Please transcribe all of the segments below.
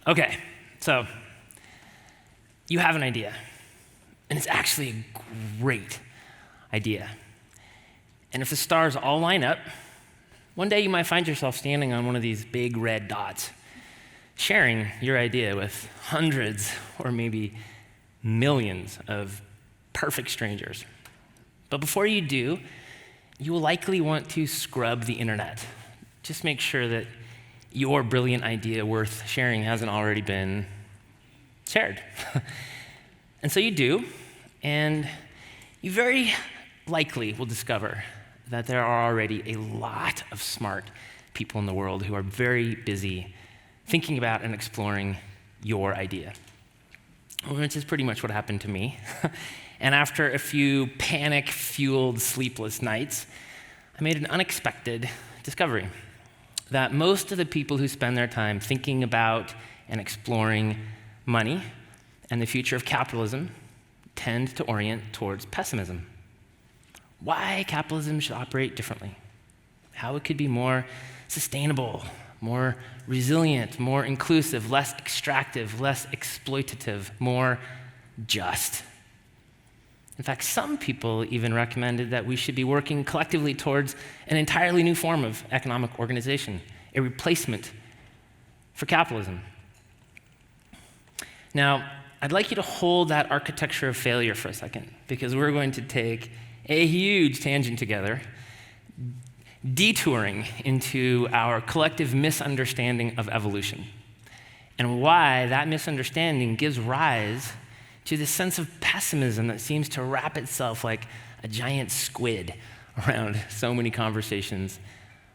Okay, so you have an idea, and it's actually a great idea. And if the stars all line up, one day you might find yourself standing on one of these big red dots, sharing your idea with hundreds or maybe millions of perfect strangers. But before you do, you will likely want to scrub the internet. Just make sure that your brilliant idea worth sharing hasn't already been shared. And so you do, and you very likely will discover that there are already a lot of smart people in the world who are very busy thinking about and exploring your idea, which is pretty much what happened to me. And after a few panic-fueled sleepless nights, I made an unexpected discovery that most of the people who spend their time thinking about and exploring money and the future of capitalism tend to orient towards pessimism. Why capitalism should operate differently, how it could be more sustainable, more resilient, more inclusive, less extractive, less exploitative, more just. In fact, some people even recommended that we should be working collectively towards an entirely new form of economic organization, a replacement for capitalism. Now, I'd like you to hold that architecture of failure for a second, because we're going to take a huge tangent together, detouring into our collective misunderstanding of evolution, and why that misunderstanding gives rise to this sense of pessimism that seems to wrap itself like a giant squid around so many conversations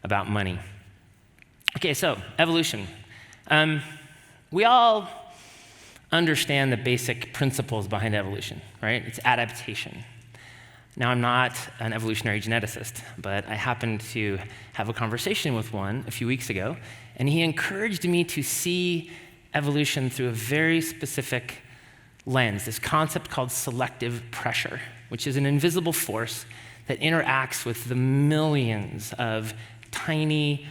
about money. Okay, so evolution. We all understand the basic principles behind evolution, right? It's adaptation. Now, I'm not an evolutionary geneticist, but I happened to have a conversation with one a few weeks ago, and he encouraged me to see evolution through a very specific lens, this concept called selective pressure, which is an invisible force that interacts with the millions of tiny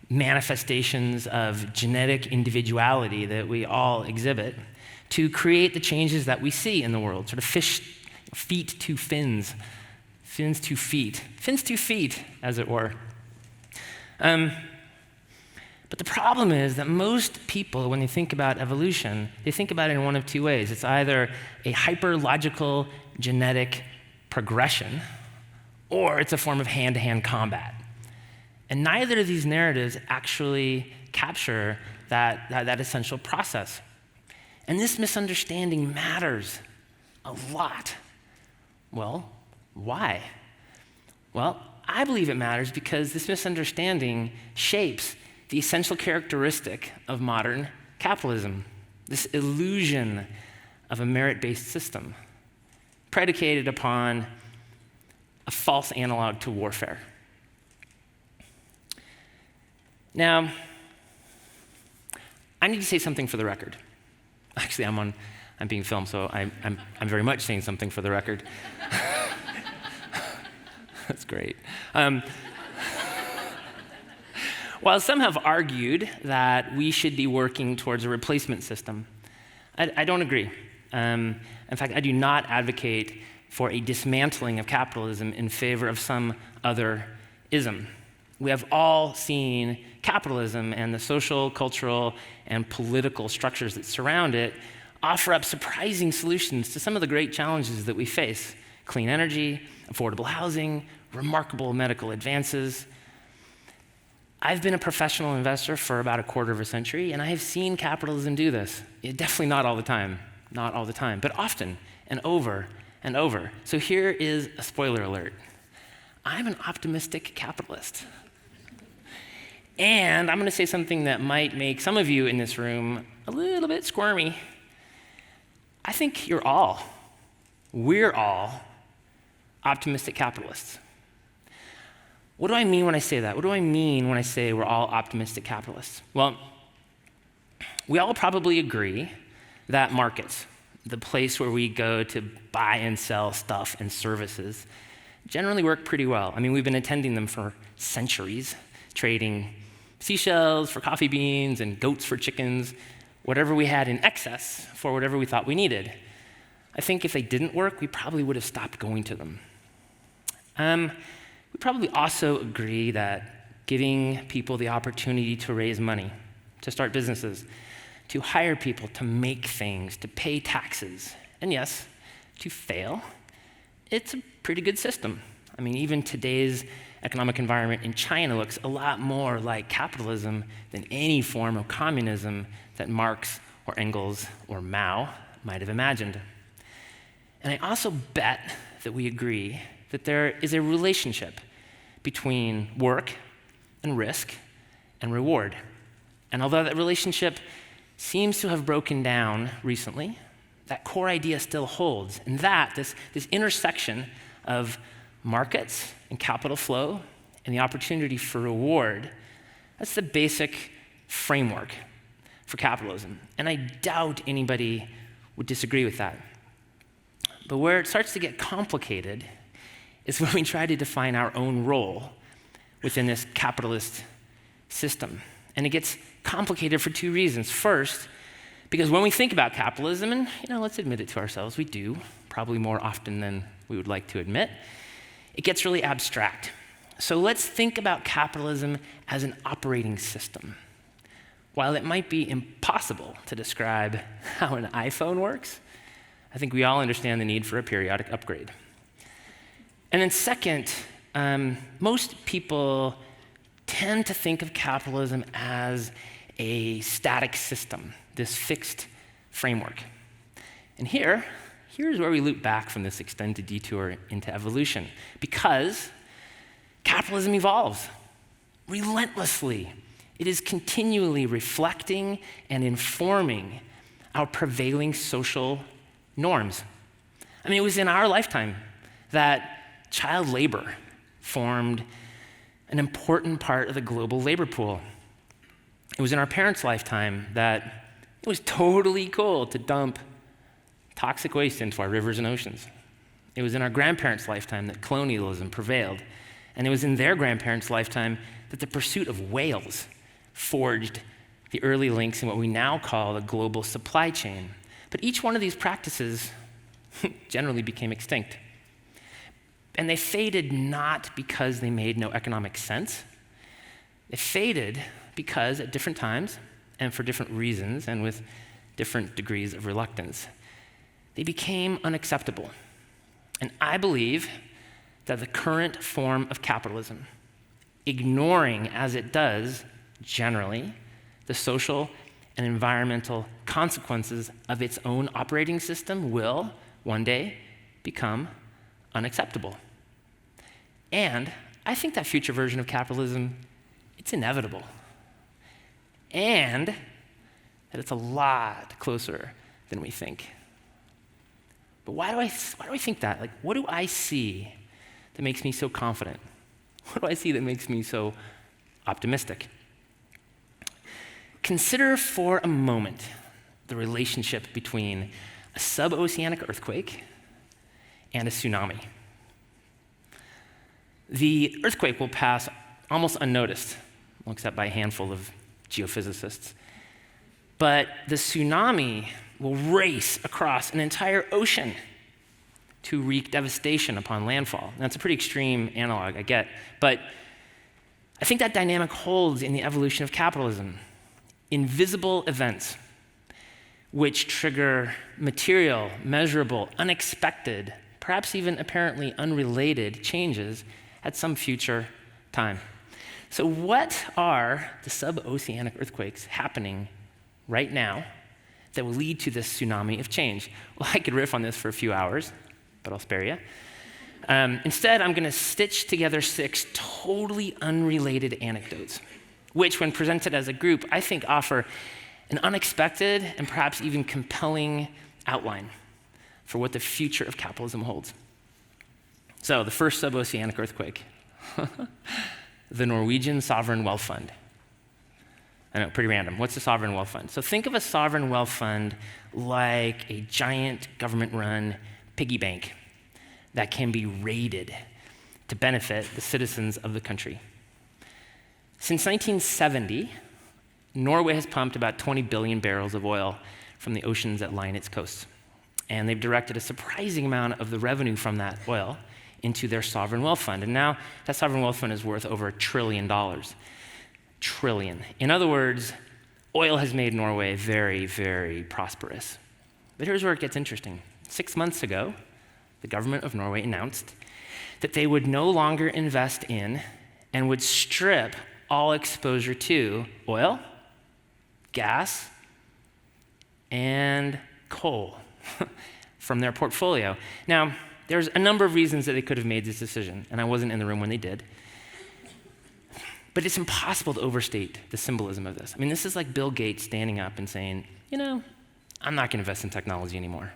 manifestations of genetic individuality that we all exhibit to create the changes that we see in the world, sort of feet to fins, fins to feet, as it were. But the problem is that most people, when they think about evolution, they think about it in one of two ways. It's either a hyper-logical genetic progression, or it's a form of hand-to-hand combat. And neither of these narratives actually capture that essential process. And this misunderstanding matters a lot. Well, why? Well, I believe it matters because this misunderstanding shapes the essential characteristic of modern capitalism, this illusion of a merit-based system predicated upon a false analog to warfare. Now, I need to say something for the record. Actually, I'm being filmed, so I'm very much saying something for the record. That's great. While some have argued that we should be working towards a replacement system, I don't agree. In fact, I do not advocate for a dismantling of capitalism in favor of some other ism. We have all seen capitalism and the social, cultural, and political structures that surround it offer up surprising solutions to some of the great challenges that we face: clean energy, affordable housing, remarkable medical advances. I've been a professional investor for about a quarter of a century, and I have seen capitalism do this. Definitely not all the time, but often and over and over. So here is a spoiler alert. I'm an optimistic capitalist. And I'm going to say something that might make some of you in this room a little bit squirmy. I think we're all optimistic capitalists. What do I mean when I say that? What do I mean when I say we're all optimistic capitalists? Well, we all probably agree that markets, the place where we go to buy and sell stuff and services, generally work pretty well. I mean, we've been attending them for centuries, trading seashells for coffee beans and goats for chickens. whatever we had in excess for whatever we thought we needed. I think if they didn't work, we probably would have stopped going to them. We probably also agree that giving people the opportunity to raise money, to start businesses, to hire people, to make things, to pay taxes, and yes, to fail, it's a pretty good system. I mean, even today's economic environment in China looks a lot more like capitalism than any form of communism that Marx or Engels or Mao might have imagined. And I also bet that we agree that there is a relationship between work and risk and reward. And although that relationship seems to have broken down recently, that core idea still holds. And that, this intersection of markets and capital flow and the opportunity for reward, that's the basic framework for capitalism. And I doubt anybody would disagree with that. But where it starts to get complicated is when we try to define our own role within this capitalist system. And it gets complicated for two reasons. First, because when we think about capitalism, and let's admit it to ourselves, we do, probably more often than we would like to admit, it gets really abstract. So let's think about capitalism as an operating system. While it might be impossible to describe how an iPhone works, I think we all understand the need for a periodic upgrade. And then second, most people tend to think of capitalism as a static system, this fixed framework. And here's where we loop back from this extended detour into evolution, because capitalism evolves relentlessly. It is continually reflecting and informing our prevailing social norms. I mean, it was in our lifetime that child labor formed an important part of the global labor pool. It was in our parents' lifetime that it was totally cool to dump toxic waste into our rivers and oceans. It was in our grandparents' lifetime that colonialism prevailed. And it was in their grandparents' lifetime that the pursuit of whales forged the early links in what we now call the global supply chain. But each one of these practices generally became extinct. And they faded not because they made no economic sense. They faded because at different times, and for different reasons, and with different degrees of reluctance, they became unacceptable. And I believe that the current form of capitalism, ignoring as it does, generally, the social and environmental consequences of its own operating system, will one day become unacceptable. And I think that future version of capitalism, it's inevitable. And that it's a lot closer than we think. But why do I think that? Like, what do I see that makes me so confident? What do I see that makes me so optimistic? Consider for a moment the relationship between a sub-oceanic earthquake and a tsunami. The earthquake will pass almost unnoticed, well, except by a handful of geophysicists. But the tsunami will race across an entire ocean to wreak devastation upon landfall. And that's a pretty extreme analog, I get. But I think that dynamic holds in the evolution of capitalism. Invisible events which trigger material, measurable, unexpected, perhaps even apparently unrelated changes at some future time. So what are the sub-oceanic earthquakes happening right now that will lead to this tsunami of change? Well, I could riff on this for a few hours, but I'll spare you. Instead, I'm going to stitch together 6 totally unrelated anecdotes, which, when presented as a group, I think offer an unexpected and perhaps even compelling outline for what the future of capitalism holds. So, the first sub-oceanic earthquake, the Norwegian Sovereign Wealth Fund. I know, pretty random. What's a sovereign wealth fund? So think of a sovereign wealth fund like a giant government-run piggy bank that can be raided to benefit the citizens of the country. Since 1970, Norway has pumped about 20 billion barrels of oil from the oceans that line its coasts. And they've directed a surprising amount of the revenue from that oil into their sovereign wealth fund. And now that sovereign wealth fund is worth over $1 trillion. Trillion. In other words, oil has made Norway very, very prosperous. But here's where it gets interesting. 6 months ago, the government of Norway announced that they would no longer invest in and would strip all exposure to oil, gas, and coal from their portfolio. Now, there's a number of reasons that they could have made this decision, and I wasn't in the room when they did. But it's impossible to overstate the symbolism of this. I mean, this is like Bill Gates standing up and saying, I'm not going to invest in technology anymore.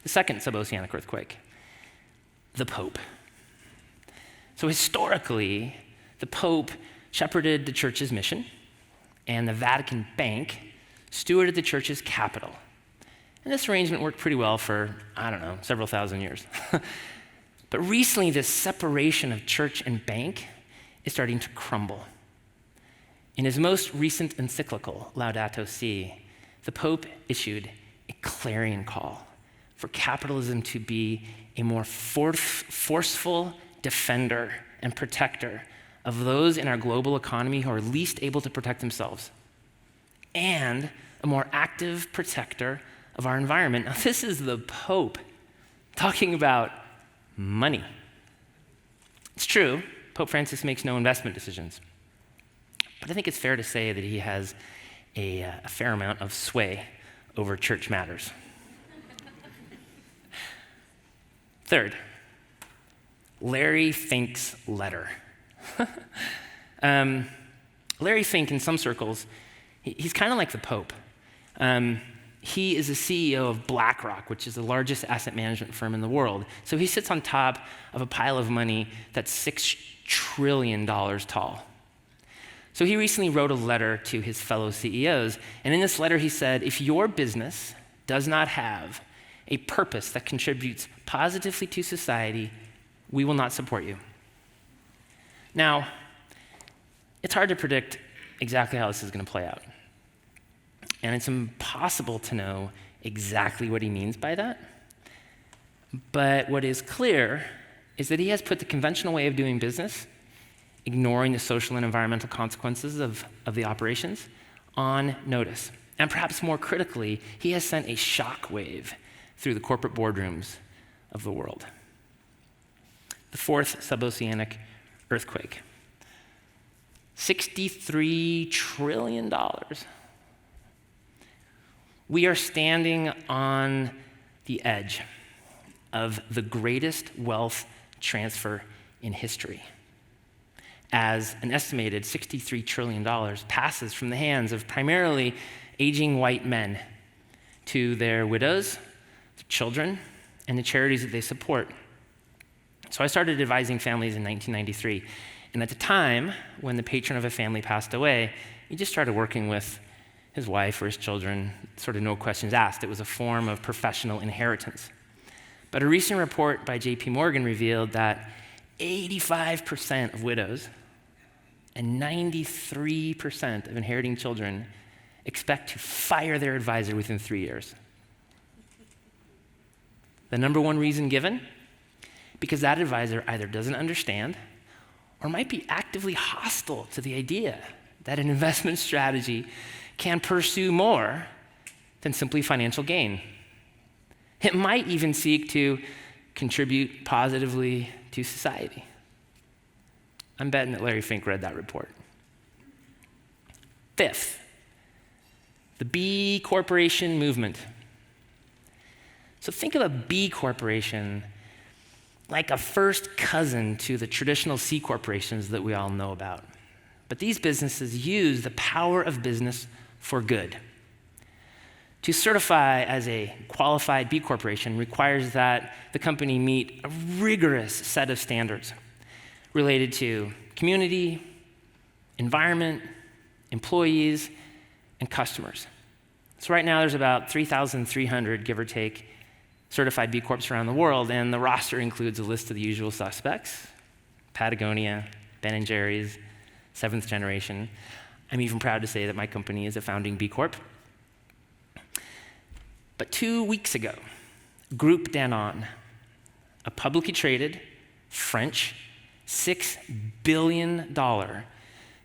The second sub-oceanic earthquake, the Pope. So historically, the Pope shepherded the church's mission, and the Vatican Bank stewarded the church's capital. And this arrangement worked pretty well for, several thousand years. But recently, this separation of church and bank is starting to crumble. In his most recent encyclical, Laudato Si', the Pope issued a clarion call for capitalism to be a more forceful defender and protector of those in our global economy who are least able to protect themselves, and a more active protector of our environment. Now, this is the Pope talking about money. It's true, Pope Francis makes no investment decisions, but I think it's fair to say that he has a fair amount of sway over church matters. Third, Larry Fink's letter. Larry Fink, in some circles, he's kind of like the Pope. He is the CEO of BlackRock, which is the largest asset management firm in the world. So he sits on top of a pile of money that's $6 trillion tall. So he recently wrote a letter to his fellow CEOs, and in this letter he said, if your business does not have a purpose that contributes positively to society, we will not support you. Now, it's hard to predict exactly how this is going to play out. And it's impossible to know exactly what he means by that. But what is clear is that he has put the conventional way of doing business, ignoring the social and environmental consequences of the operations, on notice. And perhaps more critically, he has sent a shockwave through the corporate boardrooms of the world. The fourth sub-oceanic earthquake. $63 trillion. We are standing on the edge of the greatest wealth transfer in history, as an estimated $63 trillion passes from the hands of primarily aging white men to their widows, their children, and the charities that they support. So I started advising families in 1993, and at the time, when the patron of a family passed away, he just started working with his wife or his children, sort of no questions asked. It was a form of professional inheritance. But a recent report by JP Morgan revealed that 85% of widows and 93% of inheriting children expect to fire their advisor within 3 years. The number one reason given? Because that advisor either doesn't understand or might be actively hostile to the idea that an investment strategy can pursue more than simply financial gain. It might even seek to contribute positively to society. I'm betting that Larry Fink read that report. Fifth, the B Corporation movement. So think of a B Corporation like a first cousin to the traditional C corporations that we all know about. But these businesses use the power of business for good. To certify as a qualified B Corporation requires that the company meet a rigorous set of standards related to community, environment, employees, and customers. So right now there's about 3,300, give or take, certified B Corps around the world, and the roster includes a list of the usual suspects: Patagonia, Ben & Jerry's, Seventh Generation. I'm even proud to say that my company is a founding B Corp. But 2 weeks ago, Groupe Danone, a publicly traded French $6 billion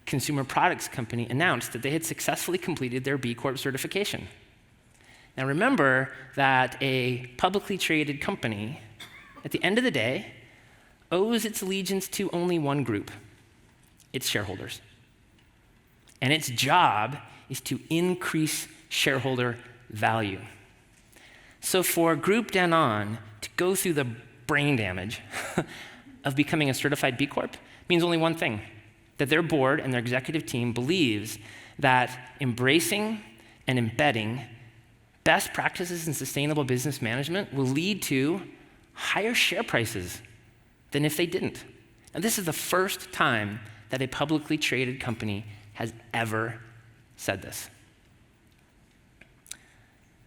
consumer products company, announced that they had successfully completed their B Corp certification. Now remember that a publicly traded company, at the end of the day, owes its allegiance to only one group, its shareholders. And its job is to increase shareholder value. So for Groupe Danone to go through the brain damage of becoming a certified B Corp means only one thing, that their board and their executive team believes that embracing and embedding best practices in sustainable business management will lead to higher share prices than if they didn't. And this is the first time that a publicly traded company has ever said this.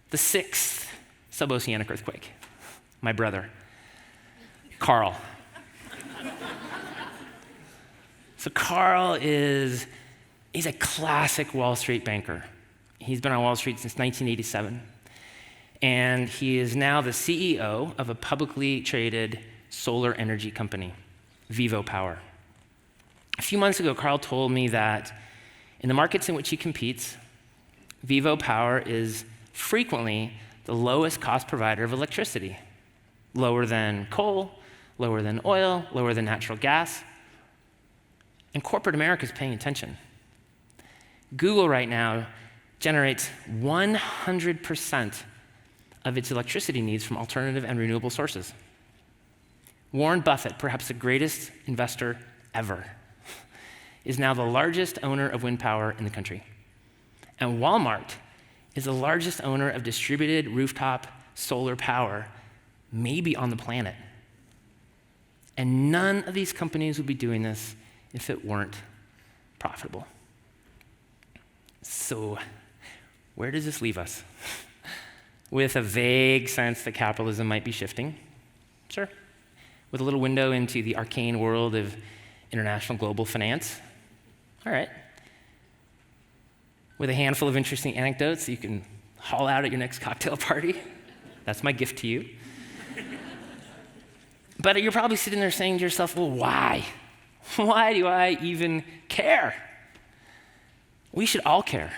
The 6th sub-oceanic earthquake, my brother, Carl. So Carl he's a classic Wall Street banker. He's been on Wall Street since 1987. And he is now the CEO of a publicly traded solar energy company, Vivo Power. A few months ago, Carl told me that in the markets in which he competes, Vivo Power is frequently the lowest cost provider of electricity, lower than coal, lower than oil, lower than natural gas. And corporate America is paying attention. Google right now generates 100% of its electricity needs from alternative and renewable sources. Warren Buffett, perhaps the greatest investor ever, is now the largest owner of wind power in the country. And Walmart is the largest owner of distributed rooftop solar power, maybe on the planet. And none of these companies would be doing this if it weren't profitable. So, where does this leave us? With a vague sense that capitalism might be shifting? Sure. With a little window into the arcane world of international global finance? All right. With a handful of interesting anecdotes that you can haul out at your next cocktail party? That's my gift to you. But you're probably sitting there saying to yourself, well, why? Why do I even care? We should all care.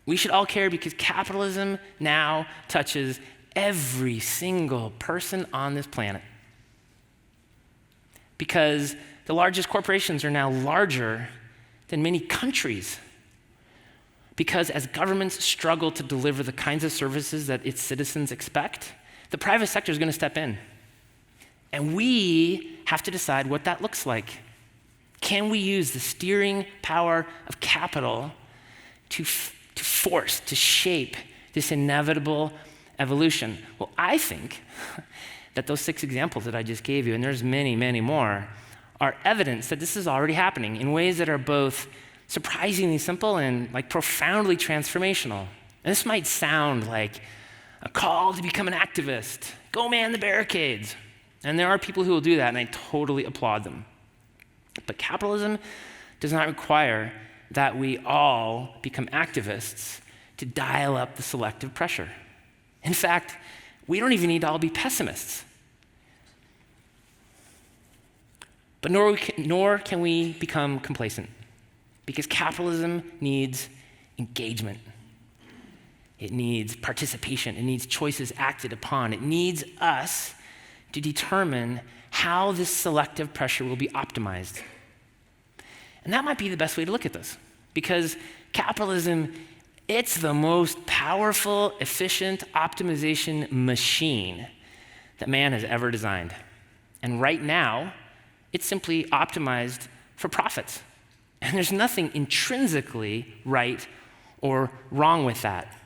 We should all care because capitalism now touches every single person on this planet. Because the largest corporations are now larger than many countries. Because as governments struggle to deliver the kinds of services that its citizens expect, the private sector is going to step in. And we have to decide what that looks like. Can we use the steering power of capital to force, to shape this inevitable evolution? Well, I think that those 6 examples that I just gave you, and there's many, many more, are evidence that this is already happening in ways that are both surprisingly simple and profoundly transformational. And this might sound like a call to become an activist. Go man the barricades. And there are people who will do that, and I totally applaud them. But capitalism does not require that we all become activists to dial up the selective pressure. In fact, we don't even need to all be pessimists. But nor can we become complacent, because capitalism needs engagement. It needs participation. It needs choices acted upon. It needs us to determine how this selective pressure will be optimized. And that might be the best way to look at this, because capitalism, it's the most powerful, efficient optimization machine that man has ever designed. And right now, it's simply optimized for profits. And there's nothing intrinsically right or wrong with that.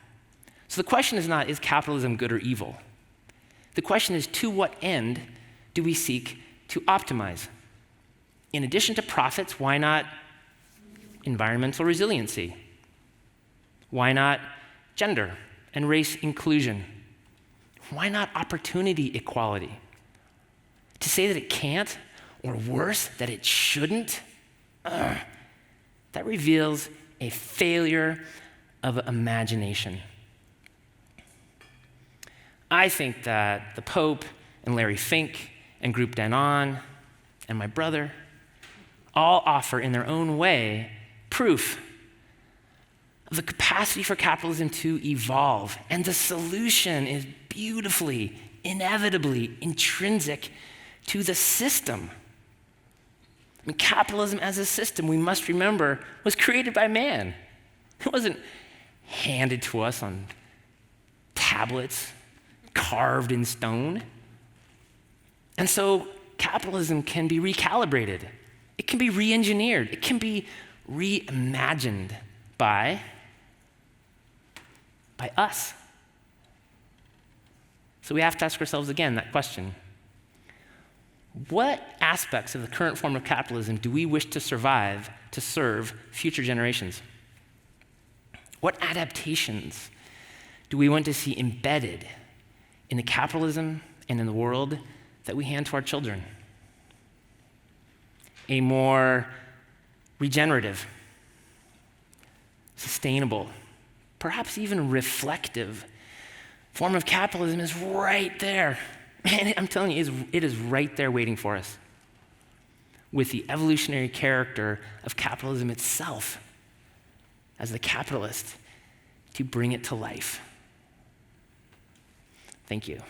So the question is not, is capitalism good or evil? The question is, to what end do we seek to optimize? In addition to profits, why not environmental resiliency? Why not gender and race inclusion? Why not opportunity equality? To say that it can't, or worse, that it shouldn't, that reveals a failure of imagination. I think that the Pope and Larry Fink and Group Denon and my brother all offer in their own way proof of the capacity for capitalism to evolve. And the solution is beautifully, inevitably intrinsic to the system. I mean, capitalism as a system, we must remember, was created by man. It wasn't handed to us on tablets, carved in stone. And so capitalism can be recalibrated. It can be re-engineered. It can be reimagined by us. So we have to ask ourselves again that question. What aspects of the current form of capitalism do we wish to survive to serve future generations? What adaptations do we want to see embedded in the capitalism and in the world that we hand to our children? A more regenerative, sustainable, perhaps even reflective form of capitalism is right there. Man, I'm telling you, it is right there waiting for us with the evolutionary character of capitalism itself as the capitalist to bring it to life. Thank you.